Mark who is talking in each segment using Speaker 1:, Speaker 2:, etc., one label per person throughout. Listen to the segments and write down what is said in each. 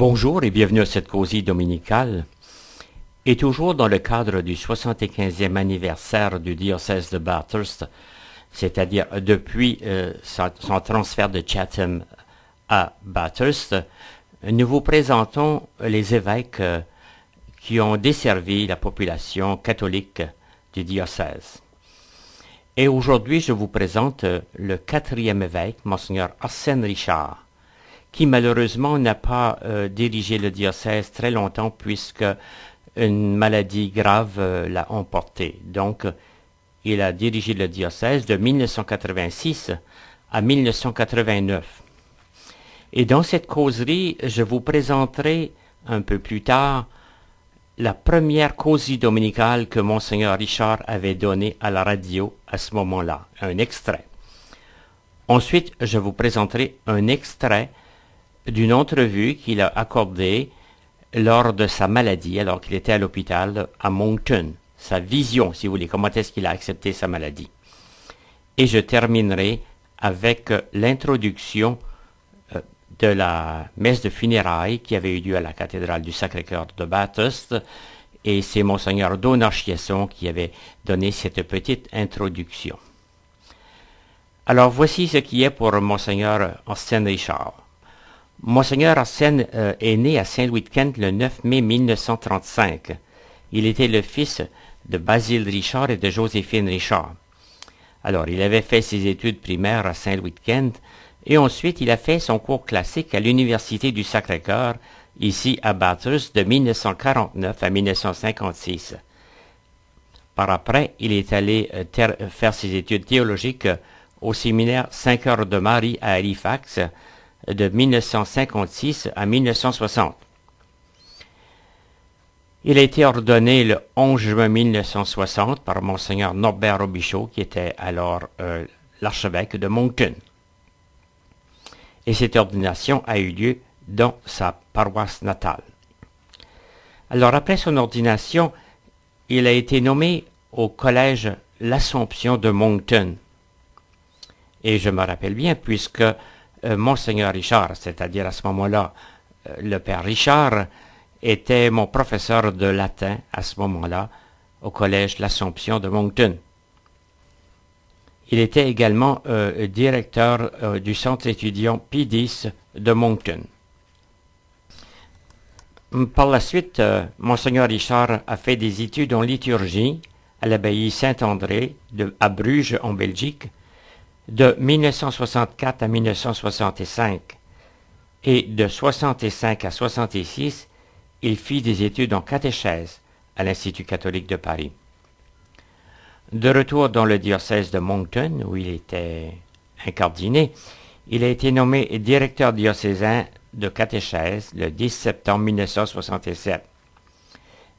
Speaker 1: Bonjour et bienvenue à cette causerie dominicale. Et toujours dans le cadre du 75e anniversaire du diocèse de Bathurst, c'est-à-dire depuis son transfert de Chatham à Bathurst, nous vous présentons les évêques qui ont desservi la population catholique du diocèse. Et aujourd'hui, je vous présente le 4e évêque, Monseigneur Arsène Richard, qui malheureusement n'a pas dirigé le diocèse très longtemps puisque une maladie grave l'a emporté. Donc, il a dirigé le diocèse de 1986 à 1989. Et dans cette causerie, je vous présenterai un peu plus tard la première causerie dominicale que Monseigneur Richard avait donnée à la radio à ce moment-là, un extrait. Ensuite, je vous présenterai un extrait d'une entrevue qu'il a accordée lors de sa maladie, alors qu'il était à l'hôpital à Moncton. Sa vision, si vous voulez, comment est-ce qu'il a accepté sa maladie. Et je terminerai avec l'introduction de la messe de funérailles qui avait eu lieu à la cathédrale du Sacré-Cœur de Bathurst, et c'est Monseigneur Donat Chiasson qui avait donné cette petite introduction. Alors voici ce qui est pour Monseigneur Arsène Richard. Monseigneur Arsène est né à Saint-Louis-de-Kent le 9 mai 1935. Il était le fils de Basile Richard et de Joséphine Richard. Alors, il avait fait ses études primaires à Saint-Louis-de-Kent et ensuite il a fait son cours classique à l'Université du Sacré-Cœur, ici à Bathurst, de 1949 à 1956. Par après, il est allé faire ses études théologiques au séminaire Saint-Cœur de Marie à Halifax, de 1956 à 1960. Il a été ordonné le 11 juin 1960 par Monseigneur Norbert Robichaud, qui était alors l'archevêque de Moncton. Et cette ordination a eu lieu dans sa paroisse natale. Alors après son ordination, il a été nommé au collège l'Assomption de Moncton. Et je me rappelle bien, puisque Monseigneur Richard, c'est-à-dire à ce moment-là, le Père Richard, était mon professeur de latin à ce moment-là au collège l'Assomption de Moncton. Il était également directeur du centre étudiant Pie X de Moncton. Par la suite, Monseigneur Richard a fait des études en liturgie à l'abbaye Saint-André à Bruges en Belgique, de 1964 à 1965, et de 65 à 66, il fit des études en catéchèse à l'Institut catholique de Paris. De retour dans le diocèse de Moncton, où il était incardiné, il a été nommé directeur diocésain de catéchèse le 10 septembre 1967,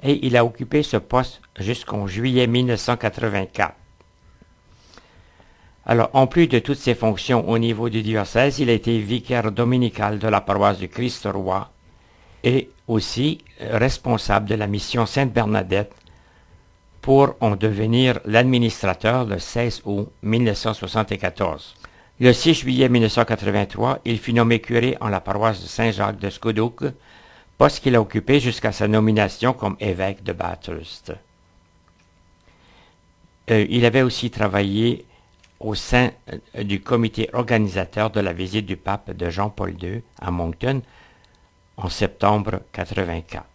Speaker 1: et il a occupé ce poste jusqu'en juillet 1984. Alors, en plus de toutes ses fonctions au niveau du diocèse, il a été vicaire dominical de la paroisse du Christ-Roi et aussi responsable de la mission Sainte-Bernadette pour en devenir l'administrateur le 16 août 1974. Le 6 juillet 1983, il fut nommé curé en la paroisse de Saint-Jacques de Scoudouc, poste qu'il a occupé jusqu'à sa nomination comme évêque de Bathurst. Il avait aussi travaillé au sein du comité organisateur de la visite du pape de Jean-Paul II à Moncton en septembre 1984.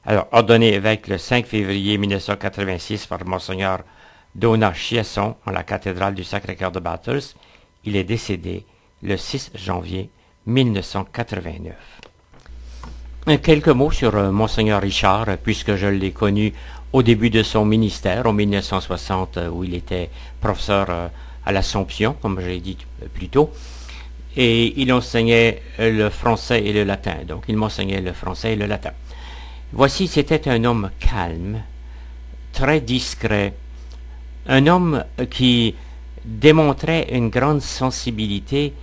Speaker 1: Alors, ordonné évêque le 5 février 1986 par Monseigneur Donat Chiasson en la cathédrale du Sacré-Cœur de Bathurst, il est décédé le 6 janvier 1989. Quelques mots sur Monseigneur Richard, puisque je l'ai connu au début de son ministère, en 1960, où il était professeur à l'Assomption, comme je l'ai dit plus tôt, et il enseignait le français et le latin. Donc, il m'enseignait le français et le latin. Voici, c'était un homme calme, très discret, un homme qui démontrait une grande sensibilité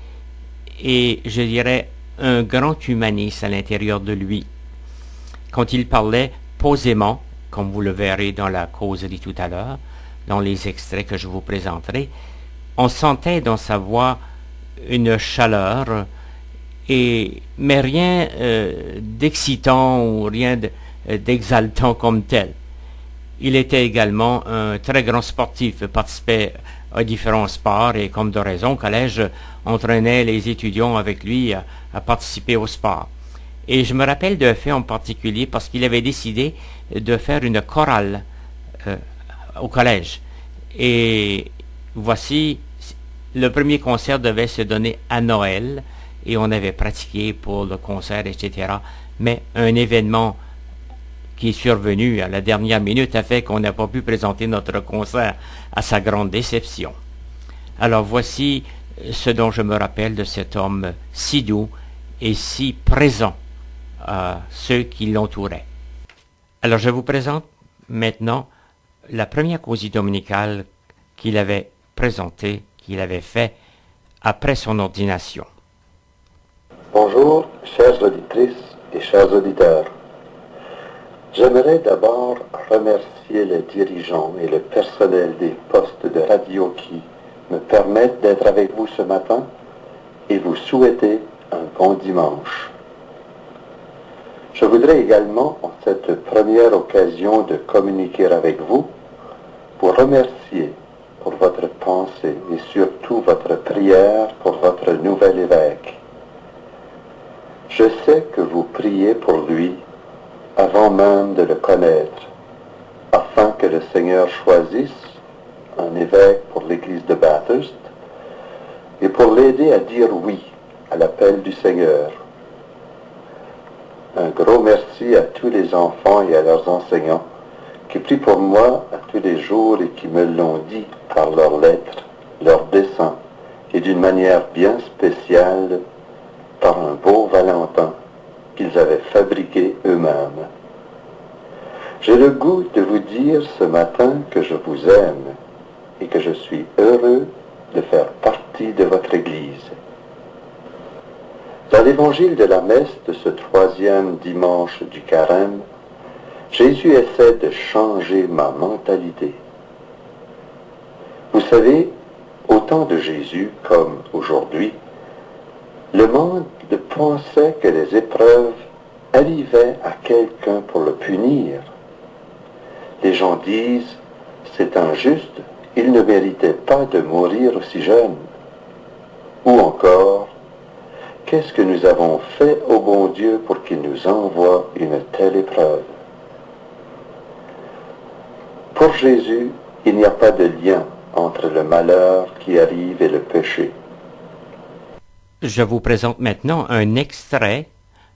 Speaker 1: et, je dirais, un grand humanisme à l'intérieur de lui. Quand il parlait posément, comme vous le verrez dans la causerie tout à l'heure, dans les extraits que je vous présenterai, on sentait dans sa voix une chaleur Mais rien d'excitant ou rien d'exaltant comme tel. Il était également un très grand sportif, il participait à différents sports et comme de raison, au collège entraînait les étudiants avec lui à participer au sport. Et je me rappelle d'un fait en particulier parce qu'il avait décidé de faire une chorale euh, au collège. Et voici, le premier concert devait se donner à Noël et on avait pratiqué pour le concert, etc. Mais un événement qui est survenu à la dernière minute a fait qu'on n'a pas pu présenter notre concert à sa grande déception. Alors voici ce dont je me rappelle de cet homme si doux et si présent à ceux qui l'entouraient. Alors je vous présente maintenant la première causerie dominicale qu'il avait présentée, qu'il avait fait après son ordination.
Speaker 2: Bonjour, chères auditrices et chers auditeurs. J'aimerais d'abord remercier les dirigeants et le personnel des postes de radio qui me permettent d'être avec vous ce matin et vous souhaiter un bon dimanche. Je voudrais également, en cette première occasion de communiquer avec vous, vous remercier pour votre pensée et surtout votre prière pour votre nouvel évêque. Je sais que vous priez pour lui avant même de le connaître, afin que le Seigneur choisisse un évêque pour l'Église de Bathurst et pour l'aider à dire oui à l'appel du Seigneur. Un gros merci à tous les enfants et à leurs enseignants qui prient pour moi à tous les jours et qui me l'ont dit par leurs lettres, leurs dessins et d'une manière bien spéciale par un beau Valentin qu'ils avaient fabriqué eux-mêmes. J'ai le goût de vous dire ce matin que je vous aime et que je suis heureux de faire partie de votre Église. Dans l'évangile de la messe de ce 3e dimanche du Carême, Jésus essaie de changer ma mentalité. Vous savez, au temps de Jésus, comme aujourd'hui, le monde pensait que les épreuves arrivaient à quelqu'un pour le punir. Les gens disent, c'est injuste, il ne méritait pas de mourir aussi jeune. Ou encore, qu'est-ce que nous avons fait au bon Dieu pour qu'il nous envoie une telle épreuve? Pour Jésus, il n'y a pas de lien entre le malheur qui arrive et le péché.
Speaker 1: Je vous présente maintenant un extrait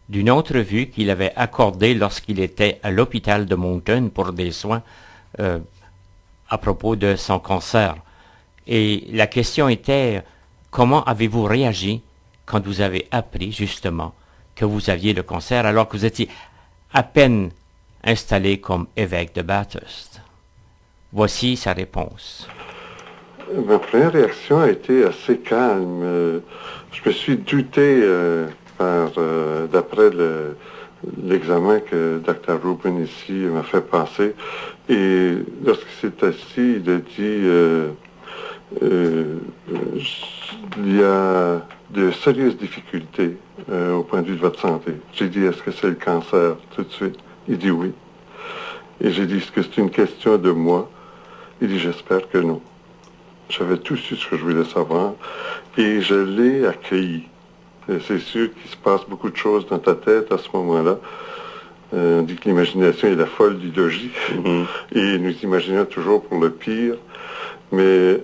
Speaker 1: d'une entrevue qu'il avait accordée lorsqu'il était à l'hôpital de Moncton pour des soins à propos de son cancer. Et la question était, comment avez-vous réagi quand vous avez appris justement que vous aviez le cancer alors que vous étiez à peine installé comme évêque de Bathurst? Voici sa réponse.
Speaker 3: Ma première réaction a été assez calme. Je me suis douté d'après l'examen que Dr. Rubin ici m'a fait passer. Et lorsqu'il s'est assis, il a dit il y a de sérieuses difficultés au point de vue de votre santé. J'ai dit, est-ce que c'est le cancer tout de suite? Il dit oui. Et j'ai dit, est-ce que c'est une question de moi? Il dit, j'espère que non. J'avais tout su ce que je voulais savoir et je l'ai accueilli. C'est sûr qu'il se passe beaucoup de choses dans ta tête à ce moment-là. On dit que l'imagination est la folle du logis et nous imaginons toujours pour le pire. Mais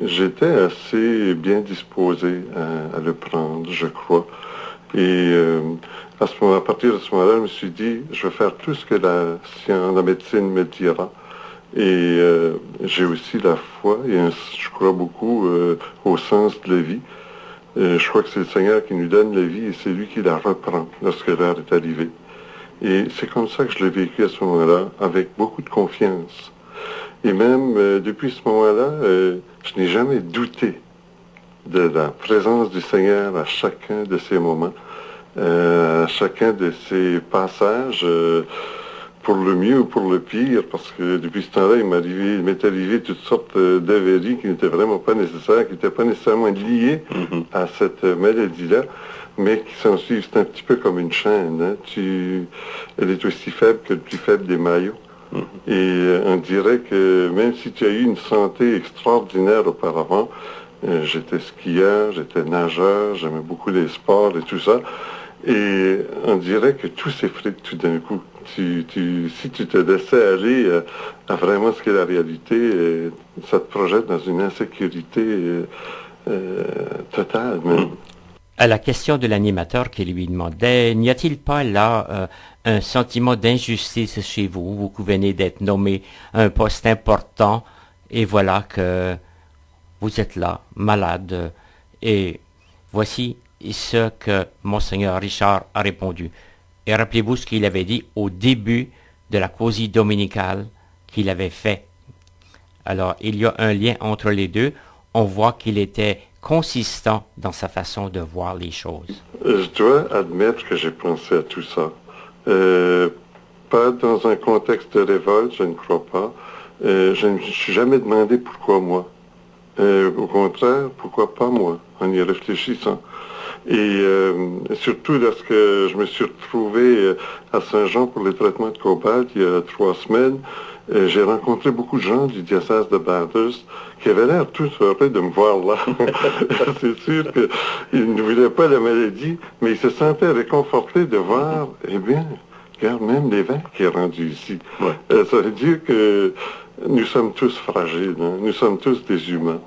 Speaker 3: j'étais assez bien disposé à le prendre, je crois. Et à partir de ce moment-là, je me suis dit, je vais faire tout ce que la science, la médecine me dira. Et j'ai aussi la foi, et je crois beaucoup au sens de la vie. Je crois que c'est le Seigneur qui nous donne la vie et c'est lui qui la reprend lorsque l'heure est arrivée. Et c'est comme ça que je l'ai vécu à ce moment-là, avec beaucoup de confiance. Et même depuis ce moment-là, je n'ai jamais douté de la présence du Seigneur à chacun de ces moments, à chacun de ces passages. pour le mieux ou pour le pire, parce que depuis ce temps-là, il m'est arrivé toutes sortes d'avéries qui n'étaient vraiment pas nécessaires, qui n'étaient pas nécessairement liées à cette maladie-là, mais qui s'en suivent. C'est un petit peu comme une chaîne. Hein? Elle est aussi faible que le plus faible des maillots. Et on dirait que même si tu as eu une santé extraordinaire auparavant, j'étais skieur, j'étais nageur, j'aimais beaucoup les sports et tout ça, et on dirait que tout s'effrite tout d'un coup. Si tu te laissais aller à vraiment ce qu'est la réalité, ça te projette dans une insécurité totale même.
Speaker 1: À la question de l'animateur qui lui demandait, n'y a-t-il pas là un sentiment d'injustice chez vous? Vous venez d'être nommé à un poste important et voilà que vous êtes là, malade. Et voici ce que Monseigneur Richard a répondu. Et rappelez-vous ce qu'il avait dit au début de la causerie dominicale qu'il avait fait. Alors, il y a un lien entre les deux. On voit qu'il était consistant dans sa façon de voir les choses.
Speaker 3: Je dois admettre que j'ai pensé à tout ça. Pas dans un contexte de révolte, je ne crois pas. Je ne me suis jamais demandé pourquoi moi. Au contraire, pourquoi pas moi, en y réfléchissant. Et surtout lorsque je me suis retrouvé à Saint-Jean pour les traitements de cobalt il y a 3 semaines, j'ai rencontré beaucoup de gens du diocèse de Bathurst qui avaient l'air tous heureux de me voir là. C'est sûr qu'ils ne voulaient pas la maladie, mais ils se sentaient réconfortés de voir, eh bien, regarde, même l'évêque qui est rendu ici. Ouais. Ça veut dire que nous sommes tous fragiles, hein? Nous sommes tous des humains.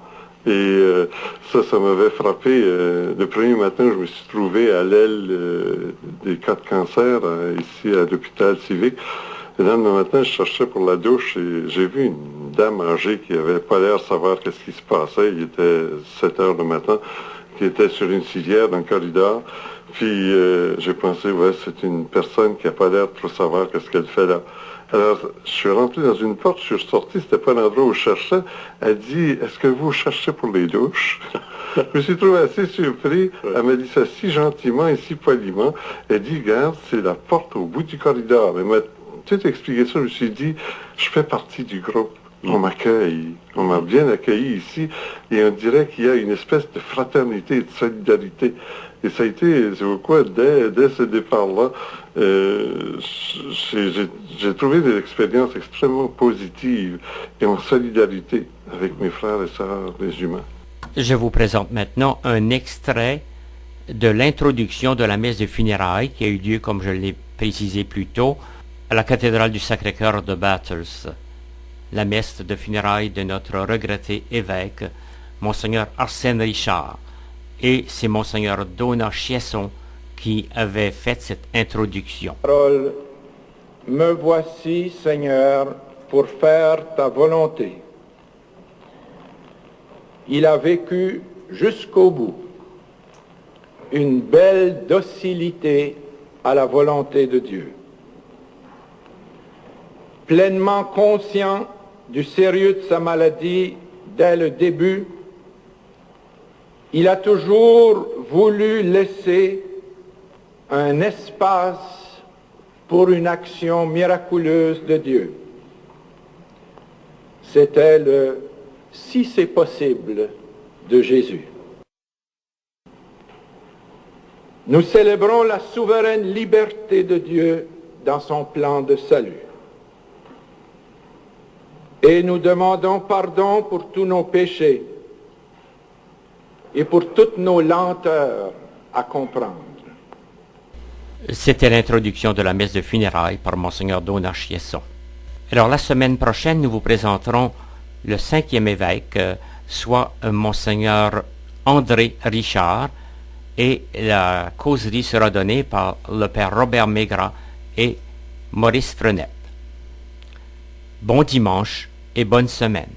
Speaker 3: Et ça m'avait frappé. Le premier matin, je me suis trouvé à l'aile des cas de cancer, ici à l'hôpital civique. Et là, le matin, je cherchais pour la douche et j'ai vu une dame âgée qui avait pas l'air de savoir qu'est-ce qui se passait. Il était 7 heures le matin, qui était sur une civière dans le corridor. Puis j'ai pensé, ouais, c'est une personne qui n'a pas l'air de trop savoir qu'est-ce qu'elle fait là. Alors, je suis rentré dans une porte, je suis ressorti, c'était pas l'endroit où je cherchais. Elle dit, est-ce que vous cherchez pour les douches? Je me suis trouvé assez surpris. Elle m'a dit ça si gentiment et si poliment. Elle dit, regarde, c'est la porte au bout du corridor. Elle m'a tout expliqué ça. Je me suis dit, je fais partie du groupe. On m'accueille. On m'a bien accueilli ici. Et on dirait qu'il y a une espèce de fraternité et de solidarité. Et ça a été, c'est pourquoi, dès ce départ-là, j'ai trouvé des expériences extrêmement positives et en solidarité avec mes frères et sœurs, les humains.
Speaker 1: Je vous présente maintenant un extrait de l'introduction de la messe de funérailles qui a eu lieu, comme je l'ai précisé plus tôt, à la cathédrale du Sacré-Cœur de Bathurst. La messe de funérailles de notre regretté évêque, Monseigneur Arsène Richard. Et c'est Monseigneur Donat Chiasson qui avait fait cette introduction.
Speaker 4: Parole, me voici, Seigneur, pour faire ta volonté. Il a vécu jusqu'au bout une belle docilité à la volonté de Dieu. Pleinement conscient du sérieux de sa maladie dès le début, il a toujours voulu laisser un espace pour une action miraculeuse de Dieu. C'était le « si c'est possible » de Jésus. Nous célébrons la souveraine liberté de Dieu dans son plan de salut. Et nous demandons pardon pour tous nos péchés et pour toutes nos lenteurs à comprendre.
Speaker 1: C'était l'introduction de la messe de funérailles par Monseigneur Donat Chiasson. Alors la semaine prochaine, nous vous présenterons le 5e évêque, soit Monseigneur André Richard, et la causerie sera donnée par le Père Robert Maigrat et Maurice Frenette. Bon dimanche et bonne semaine.